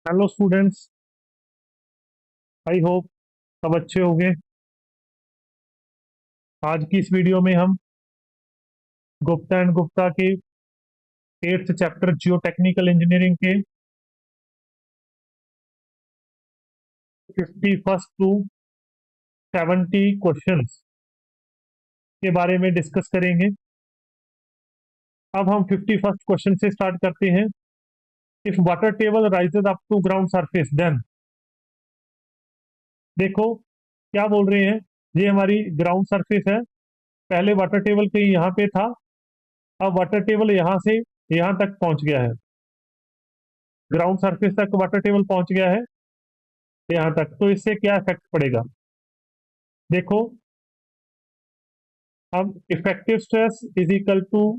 Hello students. I hope सब अच्छे होंगे। आज की इस वीडियो में हम गुप्ता एंड गुप्ता के 8th चैप्टर जियो टेक्निकल इंजीनियरिंग के 51st टू 70 क्वेश्चंस के बारे में डिस्कस करेंगे। अब हम 51st क्वेश्चन से स्टार्ट करते हैं। If water table rises up to ground surface then. देखो क्या बोल रहे हैं। ये हमारी ग्राउंड सरफेस है। पहले वाटर टेबल कहीं यहाँ पे था। अब वाटर टेबल यहाँ से यहाँ तक पहुंच गया है। ग्राउंड सरफेस तक वाटर टेबल पहुंच गया है यहाँ तक। तो इससे क्या इफेक्ट पड़ेगा। देखो, अब effective stress is equal to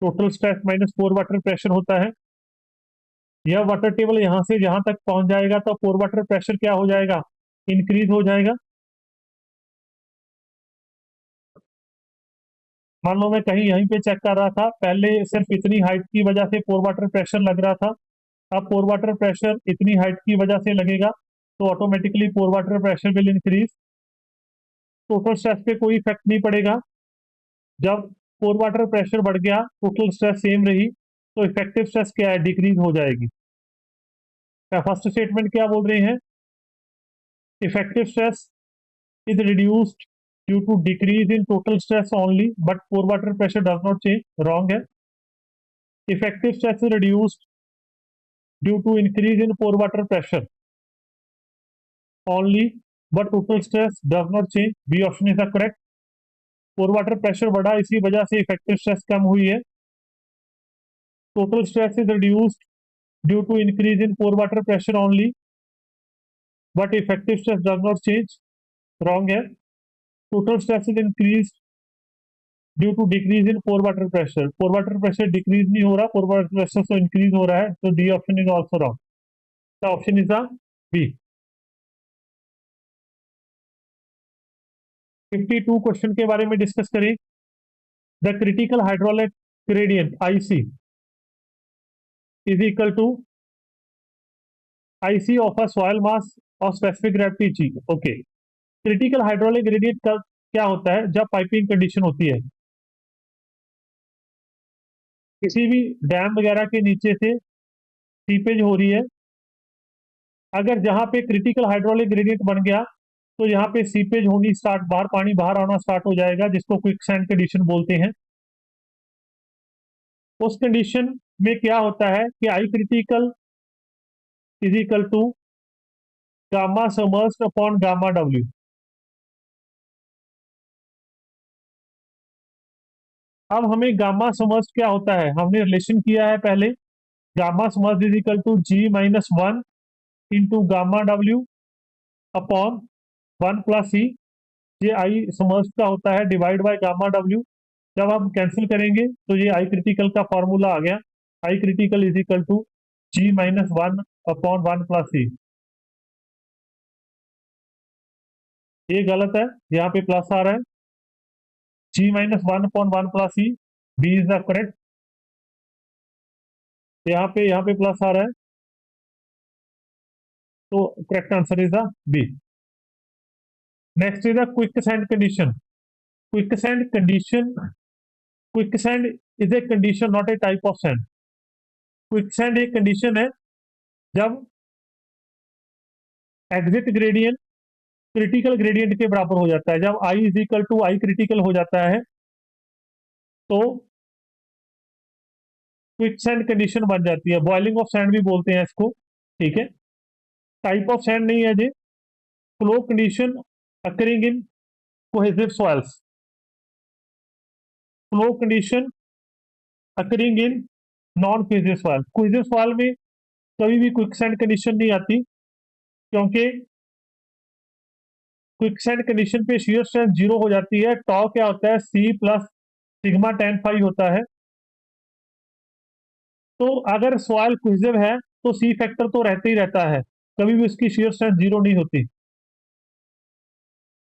total stress minus pore water pressure होता है। यह वाटर टेबल यहां से जहां तक पहुंच जाएगा तो पोर वाटर प्रेशर क्या हो जाएगा, इंक्रीज हो जाएगा। मान लो मैं कहीं यहीं पे चेक कर रहा था, पहले सिर्फ इतनी हाइट की वजह से पोर वाटर प्रेशर लग रहा था। अब पोर वाटर प्रेशर इतनी हाइट की वजह से लगेगा तो automatically pore water pressure will increase. Total stress पे कोई इफेक्ट नहीं पड़ेगा। जब पोर वाटर प्रेशर बढ़ गया, टोटल स्ट्रेस सेम रही, तो इफेक्टिव स्ट्रेस क्या है, डिक्रीज हो जाएगी। फर्स्ट स्टेटमेंट क्या बोल रहे हैं, effective stress is reduced due to decrease in total stress only but pore water pressure does not change. Wrong है। Effective stress is reduced due to increase in pore water pressure only but total stress does not change. B option is the correct. Pore water pressure बढ़ा, इसी वजह से effective stress कम हुई है। Total stress is reduced due to increase in pore water pressure only but effective stress does not change. Wrong है। Total stress is increase due to decrease in pore water pressure. Pore water pressure decrease नहीं हो रहा, pore water pressure तो increase हो रहा है। तो D option is also wrong. The option is the B. 52 question के बारे में डिस्कस करें। The critical hydraulic gradient IC is equal to IC of a soil mass और स्पेसिफिक ग्रेविटी जी। ओके, क्रिटिकल हाइड्रोलिक ग्रेडियंट का क्या होता है, जब पाइपिंग कंडीशन होती है किसी भी डैम वगैरह के नीचे से सीपेज हो रही है, अगर जहां पे क्रिटिकल हाइड्रोलिक ग्रेडियंट बन गया तो यहाँ पे सीपेज होनी स्टार्ट, बाहर पानी बाहर आना स्टार्ट हो जाएगा, जिसको क्विकसैंड कंडीशन बोलते हैं। उस कंडीशन में क्या होता है कि I critical is equal to gamma submerged upon gamma W. अब हमें गामा समर्स्ड क्या होता है, हमने रिलेशन किया है पहले। Gamma submerged is equal to G minus one into gamma W upon one plus C. ये आई समर्स्ड का होता है डिवाइड बाय गामा डब्ल्यू। जब हम कैंसिल करेंगे तो ये आई क्रिटिकल का फॉर्मूला आ गया। I critical is equal to G minus one upon one plus C. ये गलत है, यहाँ पे प्लस आ रहा है। G minus one upon one plus C, B is the correct. यहाँ पे प्लस आ रहा है, तो correct answer is the B. Next is the quick sand condition. Quick sand condition, quick sand is a condition not a type of sand. Quick sand एक condition है जब exit gradient critical gradient के बराबर हो जाता है। जब I is equal to I critical हो जाता है तो क्विक सैंड कंडीशन बन जाती है। बॉइलिंग ऑफ सैंड भी बोलते हैं इसको। ठीक है, टाइप ऑफ सैंड नहीं है जी। Flow condition occurring in cohesive soils. Flow condition occurring in non cohesive soil. Cohesive soil में कभी भी क्विक सैंड कंडीशन नहीं आती, क्योंकि क्विक सैंड कंडीशन पे शियर स्ट्रेंथ जीरो हो जाती है। टॉ क्या होता है, C plus sigma tan phi होता है। तो अगर सॉइल कोहेसिव है तो सी फैक्टर तो रहता ही रहता है, कभी भी उसकी शियर स्ट्रेंथ जीरो नहीं होती।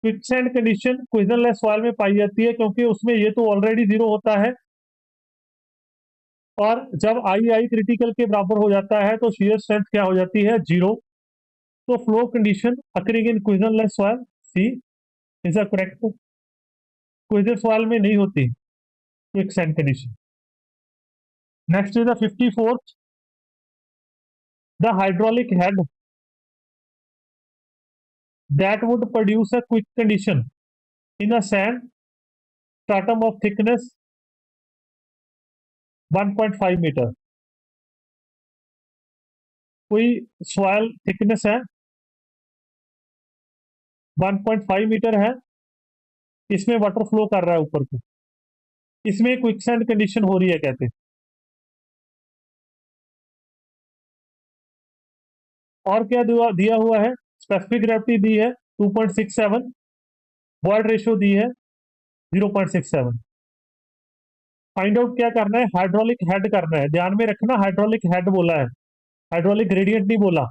क्विकसैंड कंडीशन कोहेजनलेस सॉइल में पाई जाती है, क्योंकि उसमें ये तो ऑलरेडी जीरो होता है। और जब आई क्रिटिकल के बराबर हो जाता है तो shear स्ट्रेंथ क्या हो जाती है, जीरो। तो flow condition occurring in cohesionless soil, C is a correct. Cohesion soil में नहीं होती quick sand condition. Next is the 54th, the hydraulic head that would produce a quick condition in a sand stratum of thickness 1.5 metre. कोई soil thickness है 1.5 metre है, इसमें water flow कर रहा है ऊपर को, इसमें क्विक सैंड कंडीशन हो रही है कहते हैं। और क्या दिया हुआ है, स्पेसिफिक ग्रेविटी दी है 2.67, बॉयड रेशियो दी है 0.67। फाइंड आउट क्या करना है, हाइड्रोलिक हेड करना है। ध्यान में रखना हाइड्रोलिक हेड बोला है, हाइड्रोलिक ग्रेडियंट नहीं बोला।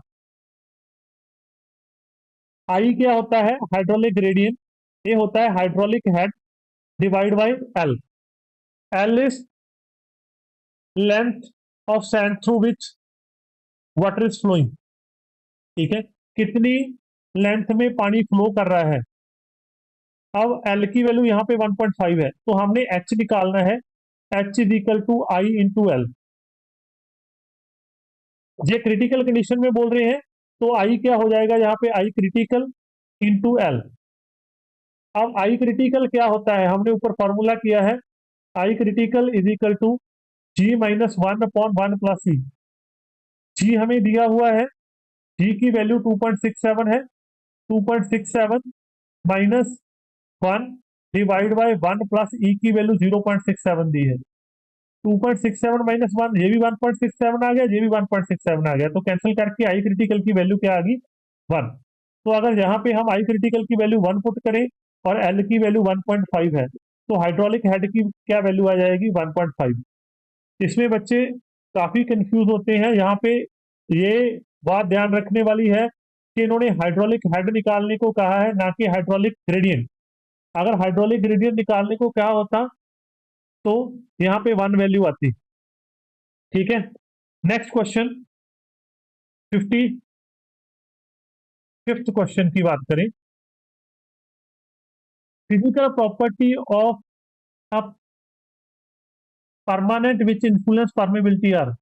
आई क्या होता है, हाइड्रोलिक ग्रेडियंट। ये होता है hydraulic head divide by L. L is length of sand through which water is flowing. ठीक है, कितनी लेंथ में पानी फ्लो कर रहा है। अब एल की वैल्यू यहाँ पे 1.5 है, तो हमने एच निकालना है। H is equal to I into L. ये क्रिटिकल कंडीशन में बोल रहे हैं, तो आई क्या हो जाएगा यहाँ पे, आई क्रिटिकल इंटू एल। अब आई क्रिटिकल क्या होता है, हमने ऊपर फॉर्मूला किया है, I critical is equal to G minus 1/1 plus E. G हमें दिया हुआ है, जी की वैल्यू 2.67 है, 2.67 माइनस 1 डिवाइड बाई 1 प्लस ई की वैल्यू 0.67 दी है। 2.67 माइनस 1, ये भी 1.67 आ गया, ये भी 1.67 आ गया, तो कैंसिल करके आई क्रिटिकल की वैल्यू क्या आ गई, 1। तो अगर यहाँ पे हम आई क्रिटिकल की वैल्यू 1 पुट करें और एल की वैल्यू 1.5 है, तो हाइड्रोलिक हेड की क्या वैल्यू आ जाएगी, 1.5। इसमें बच्चे काफी कंफ्यूज होते हैं। यहाँ पे ये बात ध्यान रखने वाली है कि इन्होंने हाइड्रोलिक हेड निकालने को कहा है, ना कि हाइड्रोलिक ग्रेडियंट। अगर हाइड्रोलिक ग्रेडियंट निकालने को क्या होता तो यहाँ पे 1 वैल्यू आती। ठीक है, नेक्स्ट क्वेश्चन 55th क्वेश्चन की बात करें। Physical property of a permanent which influence permeability are.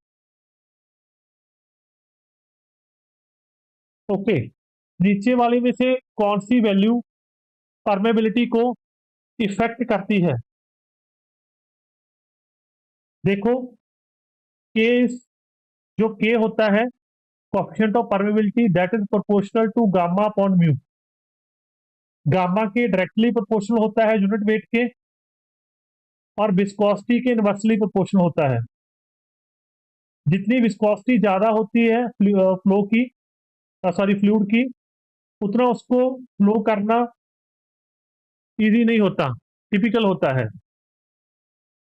Okay, नीचे वाले में से कौन सी वैल्यू परमेबिलिटी को इफेक्ट करती है। देखो, के, जो के होता है coefficient of permeability, that is proportional to gamma upon mu. Gamma के डायरेक्टली प्रोपोर्शनल होता है यूनिट वेट के, और विस्कोसिटी के इनवर्सली प्रोपोर्शनल होता है। जितनी विस्कोसिटी ज्यादा होती है फ्लो की, सॉरी फ्लूइड की, उतना उसको फ्लो करना इजी नहीं होता, टिपिकल होता है।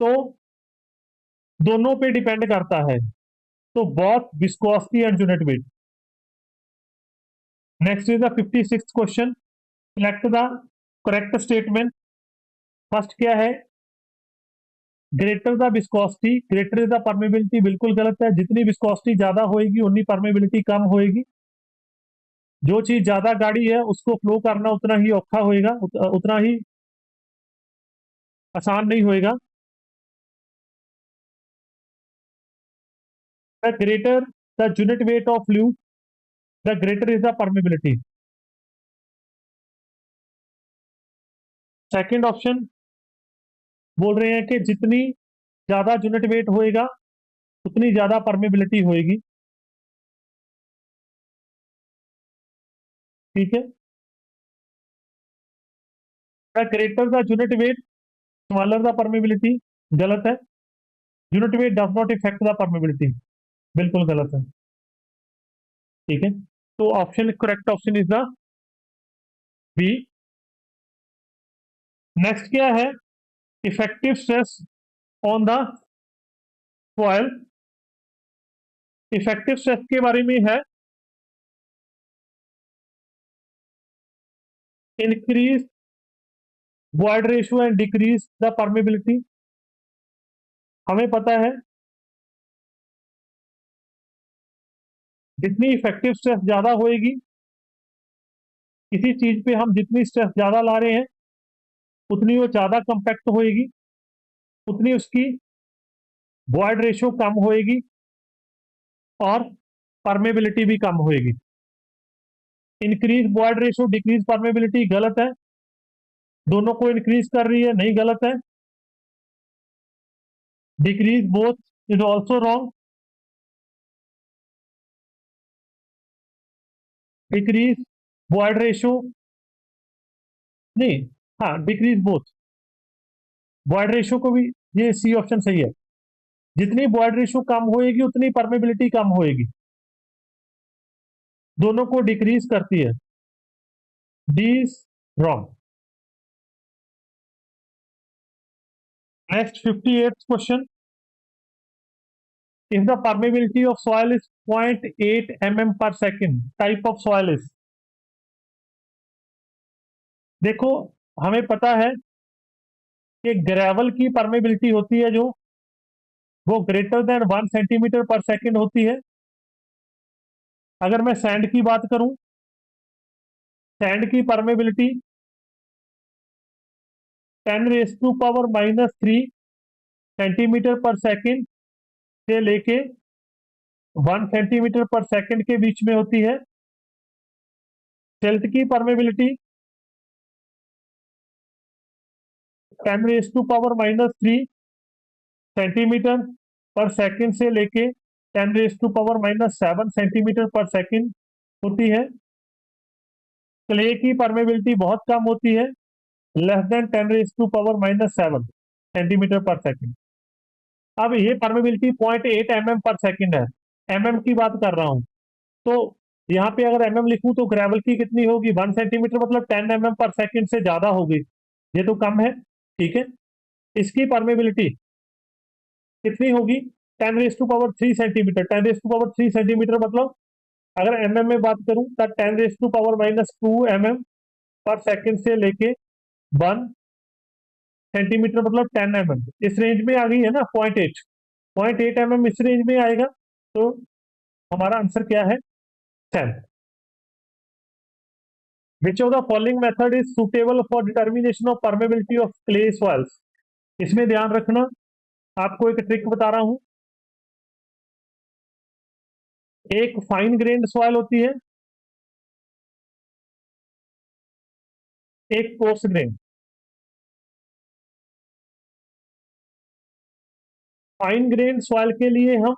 तो दोनों पे डिपेंड करता है, तो both viscosity and unit weight. Next is the 56th question, select the correct statement. First क्या है, greater the viscosity greater the permeability, बिल्कुल गलत है। जितनी विस्कोसिटी ज्यादा होगी उतनी परमेबिलिटी कम होगी। जो चीज ज्यादा गाढ़ी है उसको फ्लो करना उतना ही औखा होएगा, उतना ही आसान नहीं होएगा। The greater the unit weight of fluid, the greater is the permeability. Second option बोल रहे हैं कि जितनी ज्यादा यूनिट वेट होएगा उतनी ज्यादा परमेबिलिटी होएगी। ठीक है, the greater the unit weight smaller the permeability, गलत है। Unit weight does not effect the permeability, बिल्कुल गलत है। ठीक है, तो option correct option is the B. Next क्या है, effective stress on the soil. Effective stress के बारे में है, increase void ratio and decrease the permeability. हमें पता है जितनी इफेक्टिव स्ट्रेस ज्यादा होएगी, किसी चीज पे हम जितनी स्ट्रेस ज्यादा ला रहे हैं उतनी वो ज्यादा कंपैक्ट होएगी, उतनी उसकी वॉइड रेशियो कम होएगी और परमेबिलिटी भी कम होएगी। Increase void ratio decrease permeability गलत है, दोनों को इंक्रीज कर रही है, नहीं गलत है। Decrease both is also wrong. Decrease void ratio नहीं, हाँ डिक्रीज बोथ, वॉइड रेशियो को भी, ये सी ऑप्शन सही है। जितनी वॉइड रेशियो कम होएगी उतनी परमेबिलिटी कम होएगी, दोनों को डिक्रीज करती है। D is wrong. Next 58th question, if the permeability of soil is 0.8 mm per second, type of soil is। देखो, हमें पता है कि ग्रेवल की परमेबिलिटी होती है जो वो ग्रेटर देन 1 सेंटीमीटर पर सेकेंड होती है। अगर मैं सैंड की बात करूं, सैंड की परमेबिलिटी 10⁻³ सेंटीमीटर पर सेकेंड से लेके 1 सेंटीमीटर पर सेकेंड के बीच में होती है। सिल्ट की परमेबिलिटी 10⁻³ सेंटीमीटर पर सेकेंड से लेके 10⁻⁻7 सेंटीमीटर पर सेकेंड होती है। क्ले की परमेबिलिटी बहुत कम होती है, लेस देन 10⁻⁻7 सेंटीमीटर पर सेकेंड। अब ये परमेबिलिटी 0.8 mm पर सेकेंड है, mm की बात कर रहा हूं, तो यहाँ पे अगर mm लिखूं तो ग्रेवल की कितनी होगी, 1 सेंटीमीटर मतलब 10 mm पर सेकेंड से ज्यादा होगी, ये तो कम है, ठीक है। इसकी परमेबिलिटी कितनी होगी, 10⁻³ सेंटीमीटर, 10⁻³ सेंटीमीटर मतलब अगर mm में बात करूं तो 10⁻⁻2 mm पर सेकेंड से लेके 1 सेंटीमीटर मतलब 10 mm, इस रेंज में आ गई है ना। 0.8 mm इस रेंज में आएगा, तो हमारा आंसर क्या है, 10। Which of the following method is suitable for determination of permeability of clay soils. इसमें ध्यान रखना, आपको एक ट्रिक बता रहा हूं। एक फाइन ग्रेन्ड सॉइल होती है, एक coarse grain. Fine grain soil के लिए हम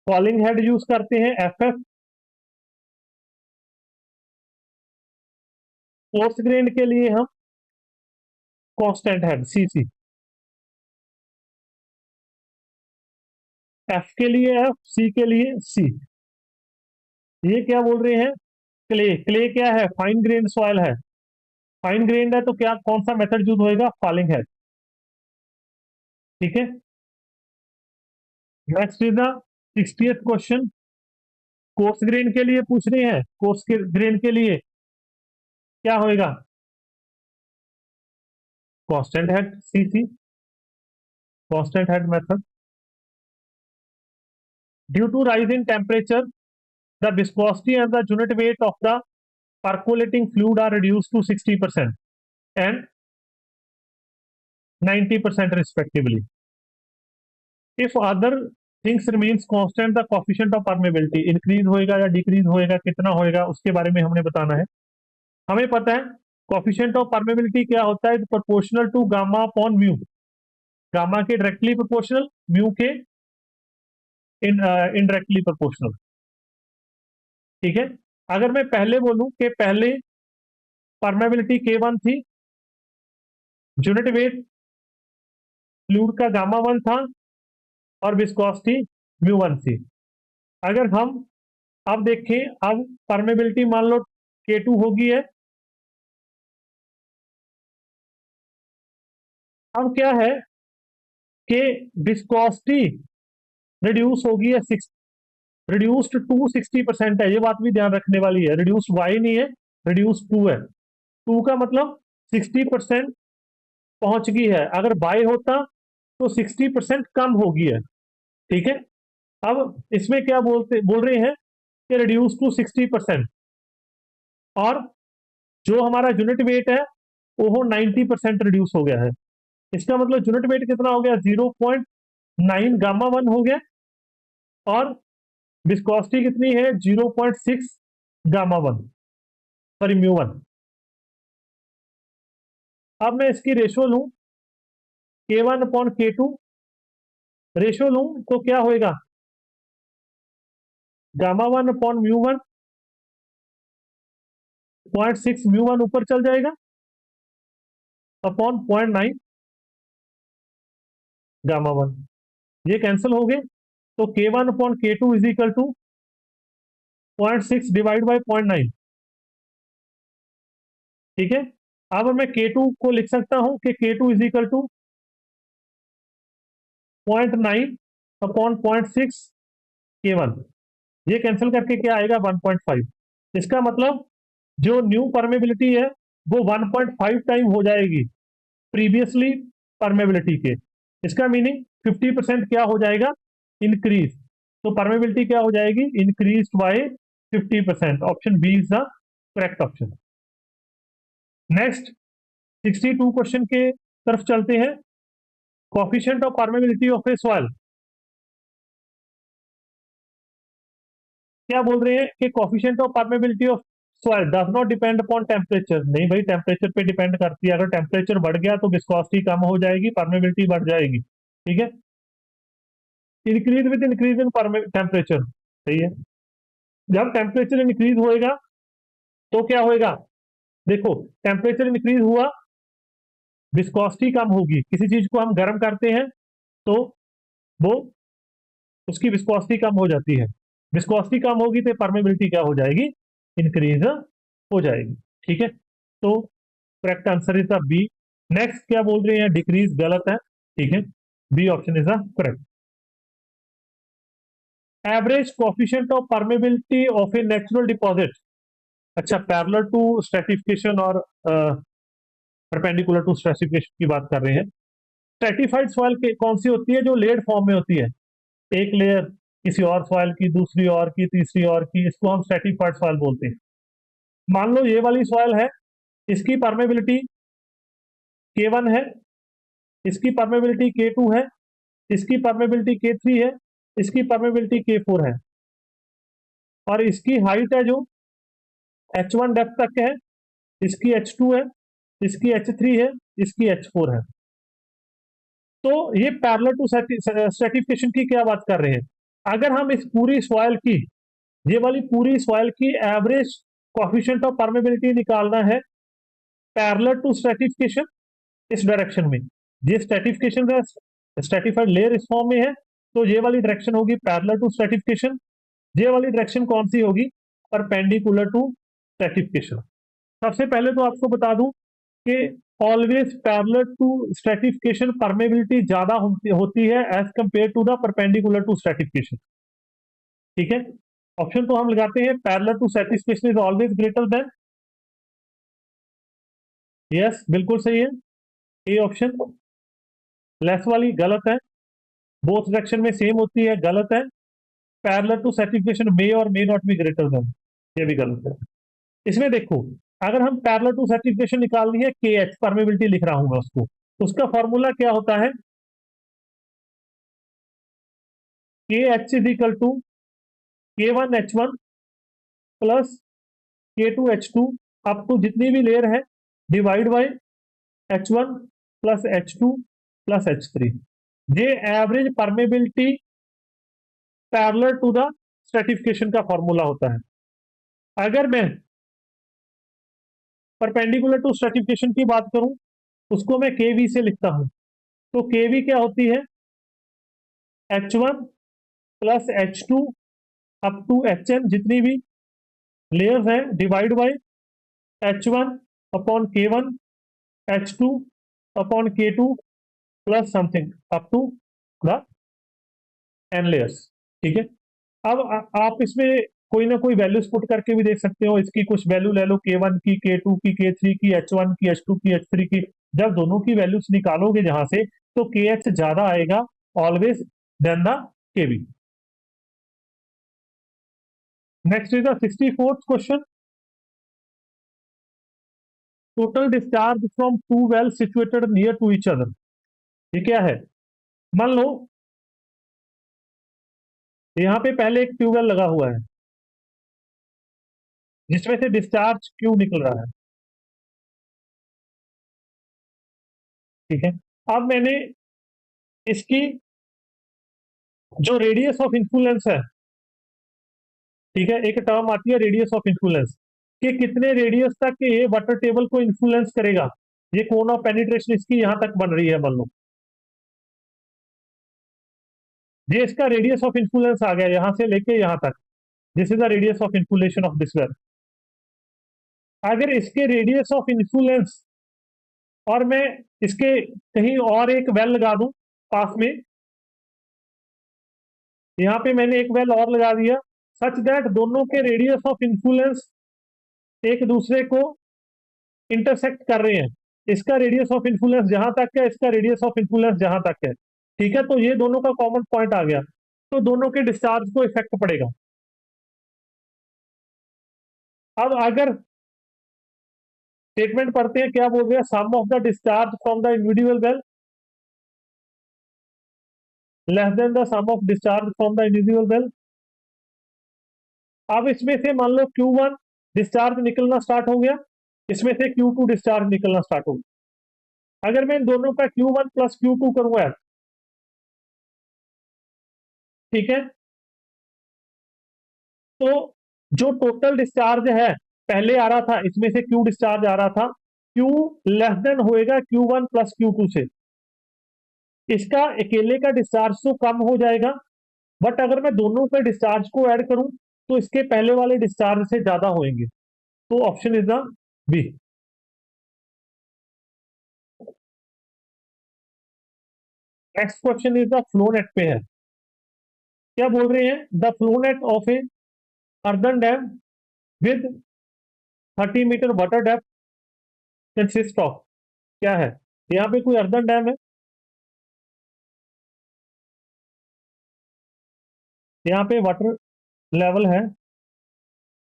फॉलिंग हेड यूज करते हैं FF। कोर्स ग्रेन के लिए हम कांस्टेंट हेड CC। F के लिए F, C के लिए C। ये क्या बोल रहे हैं, क्ले, क्ले क्या है, फाइन ग्रेन सॉइल है, फाइन ग्रेन है तो क्या कौन सा मेथड यूज होएगा, फॉलिंग हेड, ठीक है। Next is the 60th question, coarse grain के लिए पूछ रहे हैं, कोर्स ग्रेन के लिए क्या होएगा, constant head CC, constant head method. Due to rise in temperature the viscosity and the unit weight of the percolating fluid are reduced to 60% and 90% respectively. If other things remains constant, the coefficient of permeability increase होएगा या decrease होएगा, कितना होएगा उसके बारे में हमने बताना है। हमें पता है coefficient of permeability क्या होता है, proportional to gamma upon mu, gamma के डायरेक्टली प्रोपोर्शनल, म्यू के इनडायरेक्टली प्रोपोर्शनल, ठीक है। अगर मैं पहले बोलूं कि पहले परमेबिलिटी K1 थी, यूनिट वेट फ्लूइड का गामा 1 था और विस्कोसिटी μ1 थी। अगर हम अब देखें, अब परमेबिलिटी मान लो K2 होगी है, अब क्या है कि विस्कोसिटी रिड्यूस होगी है, रिड्यूस्ड टू 60% है, ये बात भी ध्यान रखने वाली है। रिड्यूस्ड वाई नहीं है, रिड्यूस 2 है, 2 का मतलब 60% पहुंच गई है, अगर बाय होता तो 60% कम होगी है, ठीक है। अब इसमें क्या बोल रहे हैं के रिड्यूस टू 60%, और जो हमारा यूनिट वेट है वो 90% रिड्यूस हो गया है। इसका मतलब यूनिट वेट कितना हो गया, 0.9 गामा वन हो गया, और विस्कोसिटी कितनी है, 0.6 gamma one, sorry mu one. अब मैं इसकी रेशो लूं, K1/K2 रेशो लूं तो क्या होएगा, gamma one upon mu one, 0.6 mu one ऊपर चल जाएगा अपॉन 0.9 गामा वन, ये कैंसिल हो गए, तो K1/K2 is equal to 0.6 divide by 0.9। ठीक है, अब मैं K2 को लिख सकता हूं कि K2 is equal to 0.9 upon 0.6 K1, ये कैंसिल करके क्या आएगा, 1.5। इसका मतलब जो न्यू परमेबिलिटी है वो 1.5 टाइम हो जाएगी प्रीवियसली परमेबिलिटी के। इसका मीनिंग 50% क्या हो जाएगा, इंक्रीज। तो परमेबिलिटी क्या हो जाएगी, increase by 50%। Option B is the correct option. Next 62 question के तरफ चलते हैं। Coefficient of permeability of a soil, क्या बोल रहे हैं कि coefficient of permeability of soil does not depend upon temperature. नहीं भाई, टेम्परेचर पे डिपेंड करती है। अगर टेम्परेचर बढ़ गया तो विस्कोसिटी कम हो जाएगी, परमेबिलिटी बढ़ जाएगी। ठीक है, increase with increase in temperature, सही है। जब टेम्परेचर इंक्रीज होएगा तो क्या होएगा, देखो टेम्परेचर इंक्रीज हुआ, विस्कोसिटी कम होगी। किसी चीज को हम गर्म करते हैं तो वो उसकी विस्कोसिटी कम हो जाती है, विस्कोसिटी कम होगी तो परमेबिलिटी क्या हो जाएगी, इंक्रीज हो जाएगी। ठीक है, तो correct answer is the B. Next क्या बोल रहे हैं, डिक्रीज, गलत है। ठीक है, B option is the correct. Average coefficient of permeability of a natural deposit, अच्छा पैरेलल टू स्ट्रेटिफिकेशन और परपेंडिकुलर टू स्ट्रेटिफिकेशन की बात कर रहे हैं। स्ट्रेटिफाइड सॉइल कौन सी होती है, जो लेड फॉर्म में होती है, एक लेयर किसी और सॉइल की, दूसरी और की, तीसरी और की, इसको हम स्ट्रेटिफाइड सॉइल बोलते हैं। मान लो ये वाली सॉइल है, इसकी परमेबिलिटी K1 है, इसकी परमेबिलिटी K2 है, इसकी परमेबिलिटी K3 है, इसकी परमेबिलिटी K4 है, और इसकी हाइट है जो H1 डेप्थ तक है, इसकी H2 है, इसकी H3 है, इसकी H4 है। तो ये पैरेलल टू स्ट्रेटिफिकेशन की क्या बात कर रहे हैं, अगर हम इस पूरी सॉइल की, ये वाली पूरी सॉइल की एवरेज कोफिशिएंट ऑफ परमेबिलिटी निकालना है पैरेलल टू स्ट्रेटिफिकेशन इस डायरेक्शन में, ये स्ट्रेटिफिकेशन का स्ट्रेटिफाइड लेयर इस फॉर्म में है, तो ये वाली डायरेक्शन होगी पैरेलल टू स्ट्रेटिफिकेशन, ये वाली डायरेक्शन कौन सी होगी, परपेंडिकुलर टू स्ट्रेटिफिकेशन। सबसे पहले तो आपको बता दूं कि always parallel to stratification permeability ज्यादा होती है as compare to the perpendicular to stratification. ठीक है, ऑप्शन तो हम लगाते हैं parallel to stratification is always greater than, yes बिल्कुल सही है, ए ऑप्शन। लेस वाली गलत है, बोथ डायरेक्शन में सेम होती है, गलत है। पैरेलल टू स्ट्रेटिफिकेशन मे और may not be greater than, ये भी गलत है। इसमें देखो, अगर हम पैरेलल टू सर्टिफिकेशन निकालनी है, के एच परमेबिलिटी लिख रहा हूं मैं उसको, उसका फॉर्मूला क्या होता है, K H is equal to K1H1 plus K2H2 up to जितनी भी लेयर है, divide by H1 plus H2 plus H3। ये average permeability parallel to the stratification का फॉर्मूला होता है। अगर मैं परपेंडिकुलर टू स्ट्रेटिफिकेशन की बात करूं, उसको मैं KV से लिखता हूं, तो KV क्या होती है, H1 plus H2 up to HN जितनी भी लेयर्स हैं, divide by H1 upon K1, H2 upon K2 plus something up to the N layers. ठीक है, अब आप इसमें कोई ना कोई वैल्यूज पुट करके भी देख सकते हो, इसकी कुछ वैल्यू ले लो, K1 की, K2 की, K3 की, H1 की, H2 की, H3 की। जब दोनों की वैल्यूज निकालोगे जहां से, तो KH ज्यादा आएगा always than the KV। Next is the 64th question. Total discharge from two well situated near to each other. ये क्या है? मान लो यहाँ पे पहले एक ट्यूबवेल लगा हुआ है जिसमें से डिस्चार्ज क्यू निकल रहा है, ठीक है। अब मैंने इसकी जो रेडियस ऑफ इन्फ्लुएंस है, ठीक है, एक टर्म आती है रेडियस ऑफ इन्फ्लुएंस, कि कितने रेडियस तक ये वाटर टेबल को इन्फ्लुएंस करेगा। ये कोन ऑफ पेनिट्रेशन इसकी यहां तक बन रही है, मान लो ये इसका रेडियस ऑफ इन्फ्लुएंस आ गया यहां से लेके यहां तक। This is the radius of influence of this well. अगर इसके रेडियस ऑफ इन्फ्लुएंस और मैं इसके कहीं और एक वेल लगा दूं पास में, यहां पे मैंने एक वेल और लगा दिया, सच दैट दोनों के रेडियस ऑफ इन्फ्लुएंस एक दूसरे को इंटरसेक्ट कर रहे हैं। इसका रेडियस ऑफ इन्फ्लुएंस जहां तक है, इसका रेडियस ऑफ इन्फ्लुएंस जहां तक है, ठीक है। तो ये दोनों का कॉमन पॉइंट आ गया, तो दोनों के डिस्चार्ज को इफेक्ट पड़ेगा। अब अगर स्टेटमेंट पढ़ते हैं, क्या बोल रहे हैं, sum of the discharge from the individual well less than the sum of discharge from the individual well. अब इसमें से मान लो Q1 डिस्चार्ज निकलना स्टार्ट हो गया, इसमें से Q2 डिस्चार्ज निकलना स्टार्ट हो गया। अगर मैं इन दोनों का Q1 प्लस Q2 करूंगा, ठीक है, तो जो टोटल डिस्चार्ज है पहले आ रहा था, इसमें से Q डिस्चार्ज आ रहा था, Q लेस देन होएगा Q1 प्लस Q2 से। इसका अकेले का डिस्चार्ज तो कम हो जाएगा, बट अगर मैं दोनों के डिस्चार्ज को ऐड करूं तो इसके पहले वाले डिस्चार्ज से ज्यादा होंगे। तो option is the B. Next question is the flow net पे है। क्या बोल रहे हैं, the flow net of a earthen dam with 30 metre water depth consist of. क्या है, यहाँ पे कोई अर्दन डैम है, यहाँ पे वाटर लेवल है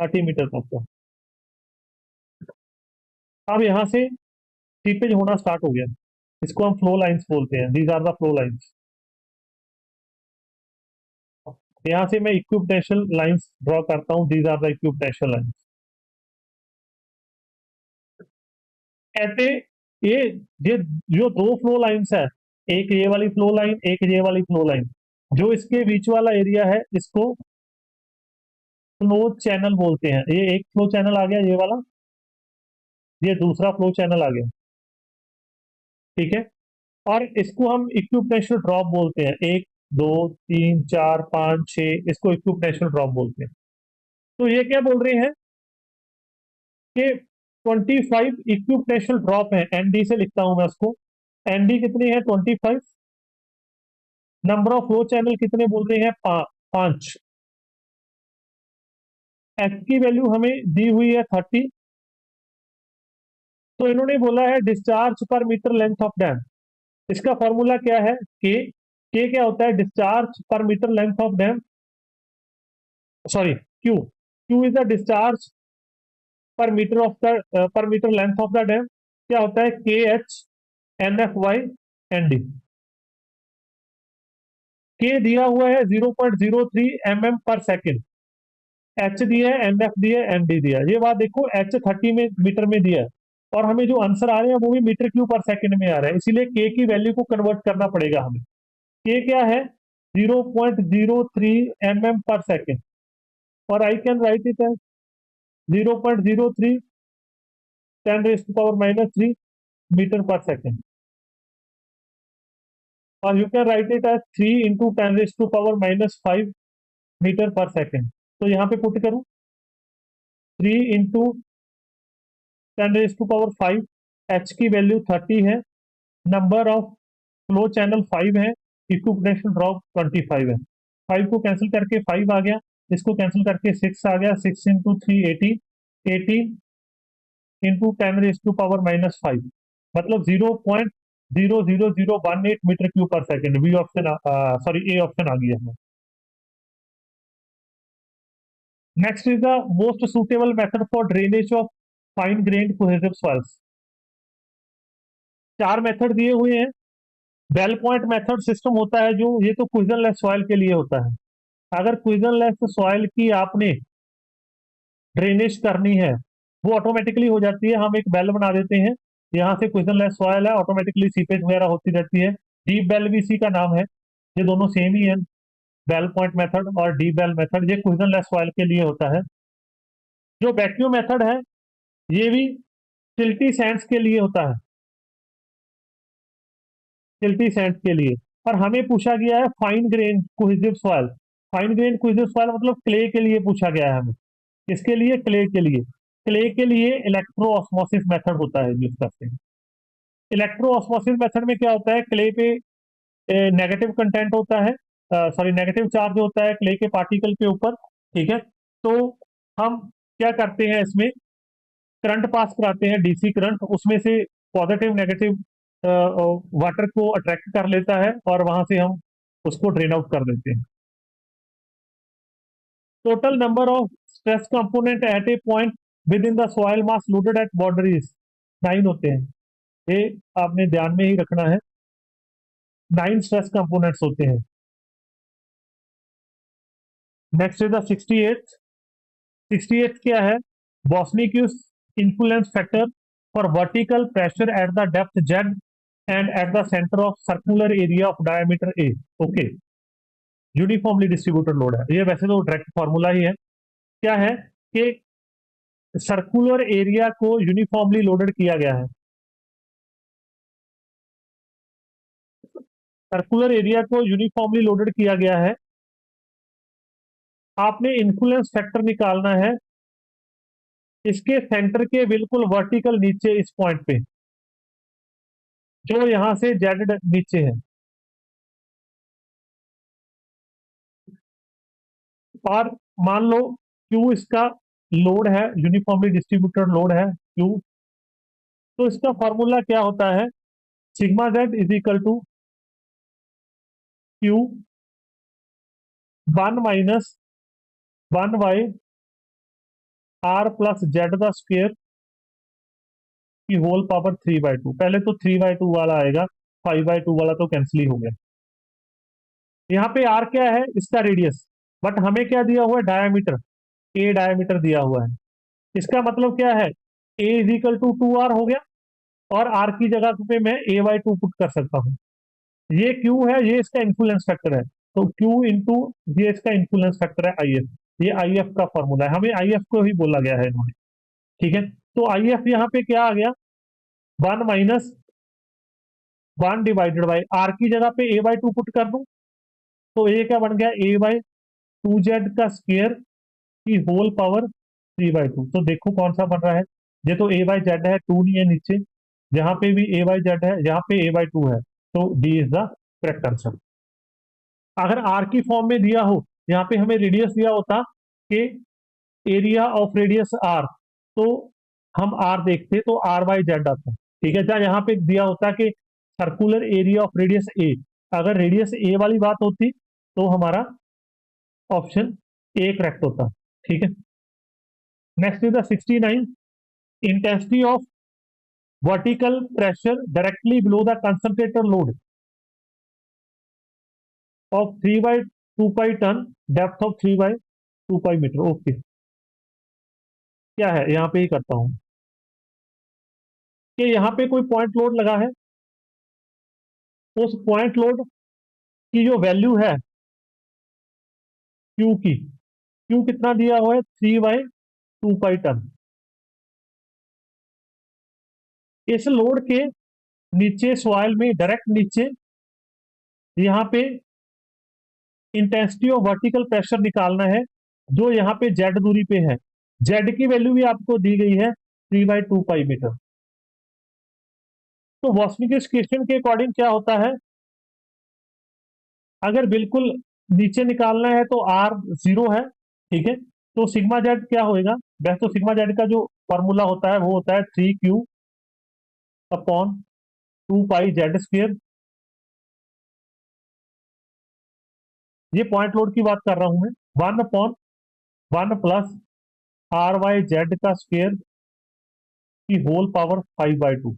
30 मीटर तक का। अब यहाँ से सीपेज होना स्टार्ट हो गया, इसको हम फ्लो लाइंस बोलते हैं, these are the flow lines. यहाँ से मैं इक्विपोटेंशियल लाइंस ड्रॉ करता हूँ, these are the equipotential lines. ऐसे ये जो दो फ्लो लाइंस है, एक ये वाली फ्लो लाइन, एक ये वाली फ्लो लाइन, जो इसके बीच वाला एरिया है इसको फ्लो चैनल बोलते हैं। ये एक फ्लो चैनल आ गया ये वाला, ये दूसरा फ्लो चैनल आ गया, ठीक है। और इसको हम इक्विपोटेंशियल ड्रॉप बोलते हैं, एक दो तीन चार पांच छह, इसको इक्विपोटेंशियल ड्रॉप बोलते हैं। तो ये क्या बोल रहे हैं कि 25 इक्विपोटेंशियल ड्रॉप है, एनडी से लिखता हूं मैं उसको, एनडी कितनी है 25, नंबर ऑफ फ्लो चैनल कितने बोल रहे हैं, पांच। एच की वैल्यू हमें दी हुई है 30। तो इन्होंने बोला है discharge per metre length of dam. इसका फॉर्मूला क्या है, के क्या होता है, discharge per metre length of dam, sorry Q is the discharge per metre of the per metre length of the dam. क्या होता है, K H N F Y N D. K दिया हुआ है 0.03 mm पर सेकेंड, एच दिया है, N F दिया है, एन डी दिया है। ये बात देखो, एच 30 में मीटर में दिया है, और हमें जो आंसर आ रहे हैं वो भी मीटर क्यूब पर सेकंड में आ रहा है, इसीलिए के की वैल्यू को कन्वर्ट करना पड़ेगा हमें। के क्या है, 0.03 mm पर सेकेंड, और I can write it as 0.03 10⁻³ metre per second, और you can write it as 3 into 10⁻⁵ metre per second. तो यहाँ पे पुट करूं 3 इंटू 10⁵, एच की वैल्यू 30 है, नंबर ऑफ फ्लो चैनल 5 है, इक्विपोटेंशियल ड्रॉप 25 है। 5 को कैंसिल करके 5 आ गया, इसको कैंसिल करके 6 आ गया, 6 इंटू 3 18, 18 इंटू 10⁻⁵, मतलब 0.00018 metre cube per second. B option, sorry A option आ गया है। Next is the most suitable method for drainage of fine grained cohesive soils. चार मेथड दिए हुए हैं। बेल पॉइंट मेथड सिस्टम होता है जो, ये तो क्विजन लेस सॉइल के लिए होता है। अगर क्विजन लेस सॉइल की आपने ड्रेनेज करनी है वो ऑटोमेटिकली हो जाती है। हम एक बेल बना देते हैं, यहाँ से क्विजन लेस सॉइल है, ऑटोमेटिकली सीपेज वगैरह होती रहती है। डीप बेल भी इसी का नाम है। ये दोनों सेम ही है, बेल पॉइंट मेथड और डीप बेल मेथड। ये क्विजन लेस सॉइल के लिए होता है। जो वैक्यूम मेथड है ये भी सिल्टी सैंड्स के लिए होता है, सिल्टी सैंड्स के लिए। और हमें पूछा गया है fine grain cohesive soil. Fine grain cohesive soil मतलब क्ले के लिए पूछा गया है हमें। इसके लिए क्ले के लिए, क्ले के लिए इलेक्ट्रो ऑस्मोसिस मेथड होता है यूज करते हैं। इलेक्ट्रो ऑस्मोसिस मेथड में क्या होता है, क्ले पे नेगेटिव कंटेंट होता है, सॉरी नेगेटिव चार्ज होता है क्ले के पार्टिकल के ऊपर। ठीक है, तो हम क्या करते हैं, इसमें करंट पास कराते हैं, डीसी करंट, उसमें से पॉजिटिव नेगेटिव वाटर को अट्रैक्ट कर लेता है और वहां से हम उसको ड्रेन आउट कर देते हैं। Total number of stress component at a point within the soil mass loaded at boundaries 9 होते हैं। ये आपने ध्यान में ही रखना है, 9 स्ट्रेस कंपोनेंट्स होते हैं। Next is the 68। 68 क्या है, Boussinesq's influence factor for vertical pressure at the depth Z and at the centre of circular area of diameter A. Okay, uniformly distributed load है ये, वैसे तो डायरेक्ट फॉर्मूला ही है। क्या है कि सर्कुलर एरिया को यूनिफॉर्मली लोडेड किया गया है। सर्कुलर एरिया को यूनिफॉर्मली लोडेड किया गया है। आपने इन्फ्लुएंस फैक्टर निकालना है इसके सेंटर के बिल्कुल वर्टिकल नीचे, इस पॉइंट पे जो यहां से जेड नीचे है। और मान लो क्यू इसका लोड है, यूनिफॉर्मली डिस्ट्रीब्यूटेड लोड है क्यू। तो इसका फॉर्मूला क्या होता है, sigma Z is equal to Q 1 minus 1 by R plus Z the square की होल पावर 3/2। पहले तो 3/2 वाला आएगा, 5/2 वाला तो कैंसिल ही हो गया। यहाँ पे आर क्या है, इसका रेडियस, बट हमें क्या दिया हुआ है, डायामीटर, ए डायामीटर दिया हुआ है। इसका मतलब क्या है, ए इज इक्वल टू 2r हो गया, और आर की जगह पे मैं a/2 पुट कर सकता हूँ। ये क्यू है, ये इसका इन्फ्लुएंस फैक्टर है, तो क्यू इंटू ये इसका इन्फ्लुएंस फैक्टर है IF। ये IF का फॉर्मूला है, हमें IF को ही बोला गया है इन्होंने। ठीक है, तो IF यहाँ पे क्या आ गया, 1 माइनस 1 डिवाइडेड बाई आर की जगह पे a/2 पुट कर दूं, तो ए क्या बन गया, a/2z का स्क्वायर की होल पावर 3/2। तो देखो कौन सा बन रहा है, ये तो a/z है, 2 नहीं है नीचे, जहां पे भी a/z है, यहाँ पे a/2 है, तो D is the correct answer. अगर आर की फॉर्म में दिया हो, यहाँ पे हमें रेडियस दिया होता कि एरिया ऑफ रेडियस आर, तो हम आर देखते तो r/z आता। ठीक है, जहाँ यहाँ पे दिया होता कि सर्कुलर एरिया ऑफ रेडियस ए, अगर रेडियस ए वाली बात होती तो हमारा ऑप्शन ए करेक्ट होता। ठीक है, next is the 69। Intensity of vertical pressure directly below the concentrator load of 3/2 ton, depth of 3/2 metre. Okay, क्या है यहाँ पे ही करता हूं कि यहाँ पे कोई पॉइंट लोड लगा है, उस पॉइंट लोड की जो वैल्यू है क्यू की, क्यू कितना दिया हुआ है, 3/2 टन। इस लोड के नीचे सॉइल में डायरेक्ट नीचे यहाँ पे इंटेंसिटी ऑफ वर्टिकल प्रेशर निकालना है, जो यहाँ पे जेड दूरी पे है। जेड की वैल्यू भी आपको दी गई है 3/2 मीटर। तो वॉस्निक क्वेश्चन के अकॉर्डिंग क्या होता है, अगर बिल्कुल नीचे निकालना है तो आर 0 है। ठीक है, तो सिग्मा जेड क्या होएगा, वैसे तो सिग्मा जेड का जो फॉर्मूला होता है वो होता है 3q/2πz²। ये पॉइंट लोड की बात कर रहा हूं मैं, 1/2 1 प्लस आर वाई जेड का स्क्वायर की होल पावर 5/2।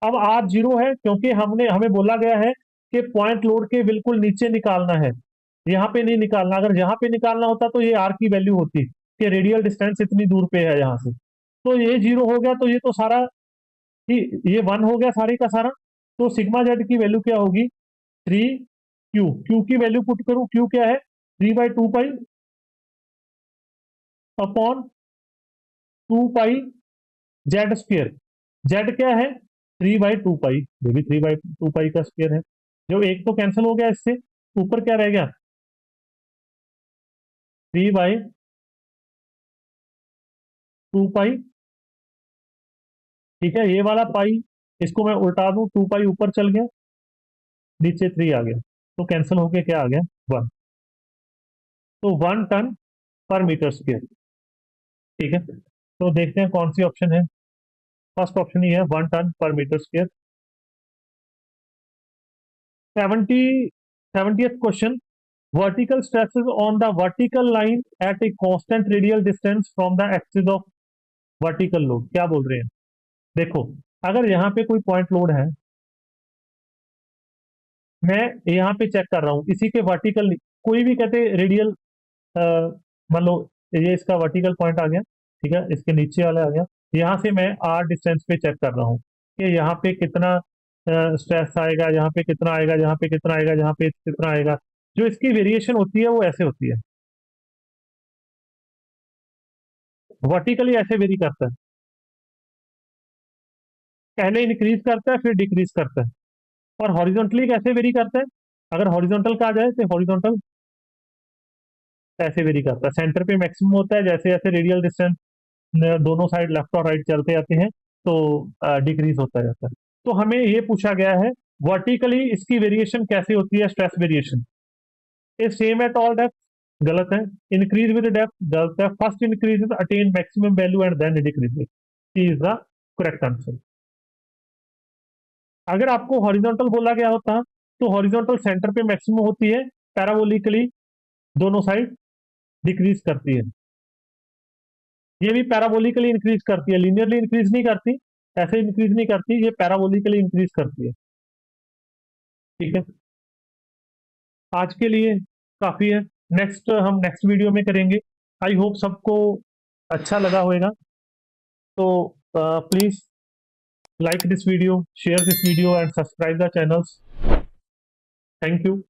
अब आर जीरो है क्योंकि हमें बोला गया है कि पॉइंट लोड के बिल्कुल नीचे निकालना है, यहाँ पे नहीं निकालना। अगर यहाँ पे निकालना होता तो ये आर की वैल्यू होती कि रेडियल डिस्टेंस इतनी दूर पे है यहाँ से। तो ये जीरो हो गया, तो ये तो सारा ये 1 हो गया सारे का सारा। तो सिग्मा जेड की वैल्यू क्या होगी? 3 क्यू। क्यू की वैल्यू पुट करूं, क्यू क्या है? 3/2 पाई अपॉन 2 पाई जेड स्क्वेयर। जेड क्या है? 3/2 पाई, ये भी 3/2 पाई का स्क्वेयर है। जो एक तो कैंसिल हो गया इससे, ऊपर क्या रह गया? 3/2 पाई। ठीक है, ये वाला पाई इसको मैं उल्टा दूं, 2 पाई ऊपर चल गया, नीचे 3 आ गया, तो कैंसिल होके क्या आ गया? 1। तो 1 टन पर मीटर स्क्वेयर। ठीक है, तो देखते हैं कौन सी ऑप्शन है। फर्स्ट ऑप्शन ही है, 1 टन पर metre square. 70th question, vertical stresses on the vertical line at a constant radial distance from the axis of vertical load। क्या बोल रहे हैं? देखो, अगर यहाँ पे कोई पॉइंट लोड है, मैं यहाँ पे चेक कर रहा हूँ इसी के वर्टिकल, कोई भी कहते रेडियल, मान लो ये इसका वर्टिकल पॉइंट आ गया, ठीक है, इसके नीचे वाला आ गया। यहाँ से मैं आर डिस्टेंस पे चेक कर रहा हूँ कि यहाँ पे कितना स्ट्रेस आएगा, यहाँ पे कितना आएगा, यहाँ पे कितना आएगा, यहाँ पे कितना आएगा। जो इसकी वेरिएशन होती है वो ऐसे होती है, वर्टिकली ऐसे वेरी करता है, पहले इंक्रीज करता है फिर डिक्रीज करता है। और हॉरिजॉन्टली कैसे वेरी करता है? अगर हॉरिजॉन्टल कहा जाए तो हॉरिजॉन्टल ऐसे वेरी करता है, सेंटर पे मैक्सिमम होता है, जैसे जैसे रेडियल डिस्टेंस दोनों साइड लेफ्ट और राइट चलते जाते हैं तो डिक्रीज होता जाता है। तो हमें ये पूछा गया है वर्टिकली इसकी वेरिएशन कैसे होती है, stress variation is same at all depth, गलत है। इंक्रीज विद डेप्थ, गलत है। First increase attain maximum value and then decrease, is the correct answer. अगर आपको हॉरिजॉन्टल बोला गया होता तो हॉरिजॉन्टल सेंटर पे मैक्सिमम होती है, पैराबोलिकली दोनों साइड डिक्रीज करती है। ये भी पैराबोलिकली इंक्रीज करती है, लीनियरली इंक्रीज नहीं करती, ऐसे इंक्रीज नहीं करती, ये पैराबोलिकली इंक्रीज करती है। ठीक है, आज के लिए काफी है, हम नेक्स्ट वीडियो में करेंगे। आई होप सबको अच्छा लगा होगा। तो please like this video, share this video and subscribe the channels. Thank you.